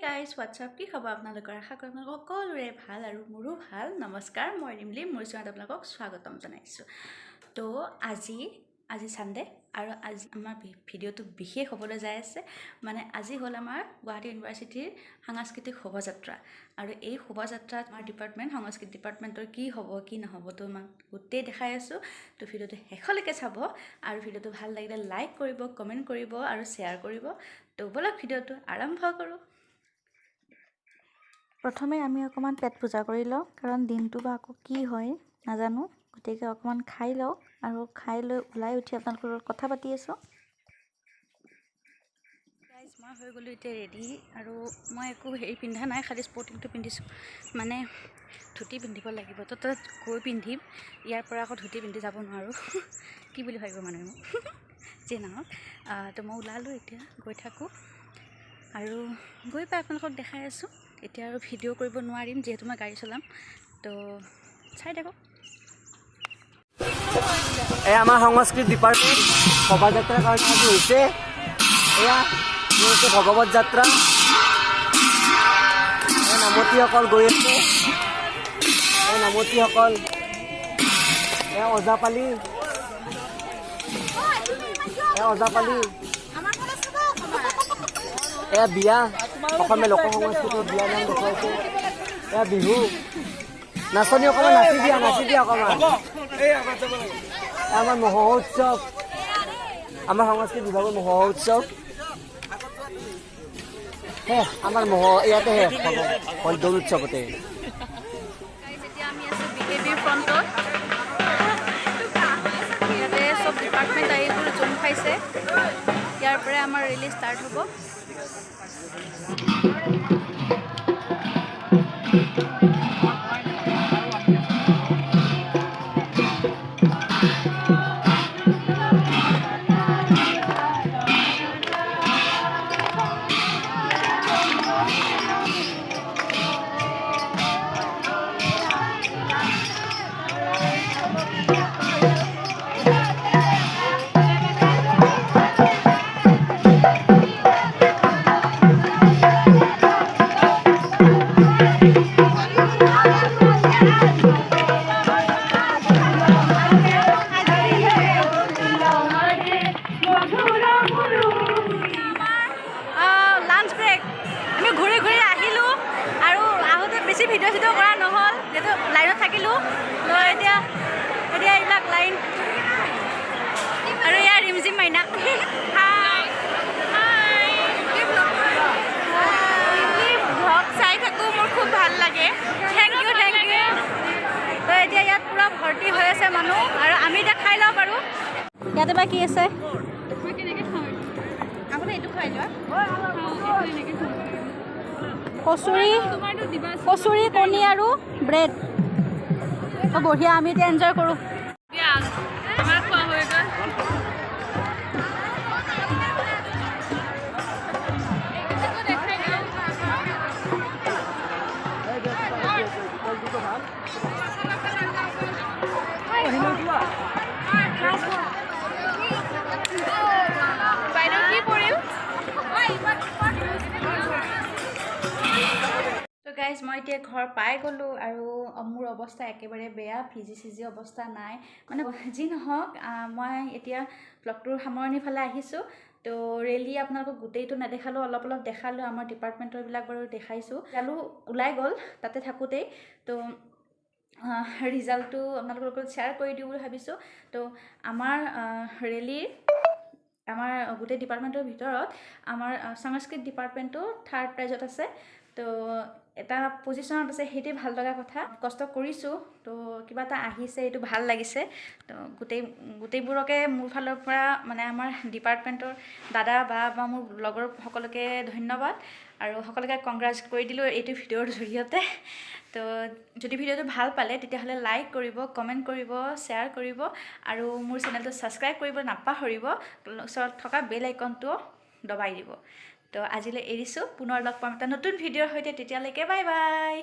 Guys WhatsApp কি খবৰ আপোনালোকৰ আশা কৰোঁ আপোনালোকক সকলোৰে ভাল আৰু মোৰো ভাল নমস্কাৰ মই ৰিমলি মোৰ চেনেলত আপোনালোকক স্বাগতম জনাইছোঁ তো আজি সানডে আৰু আজি আমাৰ ভিডিঅ'টো বিশেষ হ'বলৈ যাই আছে মানে আজি হ'ল আমাৰ গুৱাহাটী ইউনিভাৰ্চিটিৰ সাংস্কৃতিক শোভাযাত্ৰা আৰু এই শোভাযাত্ৰাত আমাৰ ডিপাৰ্টমেণ্ট সংস্কৃত ডিপাৰ্টমেণ্টৰ কি হ'ব কি নহ'ব তো মই গোটেই দেখাই আছোঁ তো ভিডিঅ'টো শেষলৈকে চাব আৰু ভিডিঅ'টো ভাল লাগিলে লাইক কৰিব কমেণ্ট কৰিব আৰু শ্বেয়াৰ কৰিব তো বলক ভিডিঅ'টো আৰম্ভ কৰোঁ। প্ৰথমে আমি অকণমান পেট পূজা কৰি লওঁ কাৰণ দিনটো বা আকৌ কি হয় নাজানো গতিকে অকণমান খাই লওঁ আৰু খাই লৈ ওলাই উঠি আপোনালোকৰ লগত কথা পাতি আছোঁ। গাইজ মই হৈ গ'লোঁ এতিয়া ৰেডি আৰু মই একো হেৰি পিন্ধা নাই খালি স্পৰ্টিংটো পিন্ধিছোঁ মানে ধুতি পিন্ধিব লাগিব তো তাত গৈ পিন্ধিম ইয়াৰ পৰা আকৌ ধুতি পিন্ধি যাব নোৱাৰোঁ কি বুলি ভাবিব মানুহে মোক যে নহওক তো মই ওলালোঁ এতিয়া গৈ থাকোঁ আৰু গৈ পাই আপোনালোকক দেখাই আছোঁ। এতিয়া আৰু ভিডিঅ' কৰিব নোৱাৰিম যিহেতু মই গাড়ী চলাম তো চাই থাকক। এই আমাৰ সংস্কৃত ডিপাৰ্টমেণ্ট শোভাযাত্ৰাৰ কাৰণে আজি হৈছে এয়া হৈছে ভগৱত যাত্ৰা নামতীসকল গৈ আছে নামতীসকল ওজাপালি এয়া বিয়া অসমীয়া লোক সংস্কৃতিৰ বিয়া নাম দেখুৱাইছে এয়া বিহু নাচনী অকণমান নাচি দিয়া অকণমান আমাৰ মহোৎসৱ আমাৰ সংস্কৃত বিভাগৰ মহোৎসৱ শেষ আমাৰ ইয়াতে শেষ হ'ল দৌল উৎসৱতে। এতিয়া আমি আছোঁ বিজেপিৰ ফ্ৰণ্টত ইয়াতে চব ডিপাৰ্টমেণ্ট আহিবোৰ জম খাইছে ইয়াৰ পৰাই আমাৰ ৰেলী ষ্টাৰ্ট হ'ব। বেছি ভিডিঅ' কৰা নহ'ল যিহেতু লাইনত থাকিলোঁ এতিয়া এইবিলাক লাইন আৰু ইয়াৰ ৰিমজিম মাইনা ভ্লগ চাই থাকোঁ মোৰ খুব ভাল লাগে থেংক ইউ তো এতিয়া ইয়াত পূৰা ভৰ্তি হৈ আছে মানুহ আৰু আমি এতিয়া খাই লওঁ বাৰু ইয়াতে বা কি আছে এইটো খাই লোৱা কচুৰি কণী আৰু ব্ৰেড বঢ়িয়া আমি এতিয়া এনজয় কৰোঁ। গাইজ মই এতিয়া ঘৰ পাই গ'লোঁ আৰু মোৰ অৱস্থা একেবাৰে বেয়া ভিজি অৱস্থা নাই মানে যি নহওক মই এতিয়া ব্লগটোৰ সামৰণি ফালে আহিছোঁ তো ৰেলী আপোনালোকক গোটেইটো নেদেখালোঁ অলপ দেখালোঁ আমাৰ ডিপাৰ্টমেণ্টৰবিলাক বাৰু দেখাইছোঁ চালোঁ ওলাই গ'ল তাতে থাকোঁতেই তো ৰিজাল্টটো আপোনালোকৰ লগত শ্বেয়াৰ কৰি দিওঁ বুলি ভাবিছোঁ। তো আমাৰ ৰেলীৰ আমাৰ গোটেই ডিপাৰ্টমেণ্টৰ ভিতৰত আমাৰ সংস্কৃত ডিপাৰ্টমেণ্টটো 3rd প্ৰাইজত আছে তো এটা পজিশ্যনত আছে সেইটোৱে ভাল লগা কথা কষ্ট কৰিছোঁ তো কিবা এটা আহিছে এইটো ভাল লাগিছে তো গোটেইবোৰকে মোৰ ফালৰ পৰা মানে আমাৰ ডিপাৰ্টমেণ্টৰ দাদা বা মোৰ লগৰ সকলোকে ধন্যবাদ আৰু সকলোকে কংগ্ৰেছ কৰি দিলোঁ এইটো ভিডিঅ'ৰ জৰিয়তে। তো যদি ভিডিঅ'টো ভাল পালে তেতিয়াহ'লে লাইক কৰিব কমেণ্ট কৰিব শ্বেয়াৰ কৰিব আৰু মোৰ চেনেলটো ছাবস্ক্ৰাইব কৰিব নাপাহৰিব ওচৰত থকা বেল আইকনটো দবাই দিব। তো আজিলৈ এৰিছোঁ পুনৰ লগ পাম এটা নতুন ভিডিঅ'ৰ সৈতে তেতিয়ালৈকে বাই বাই।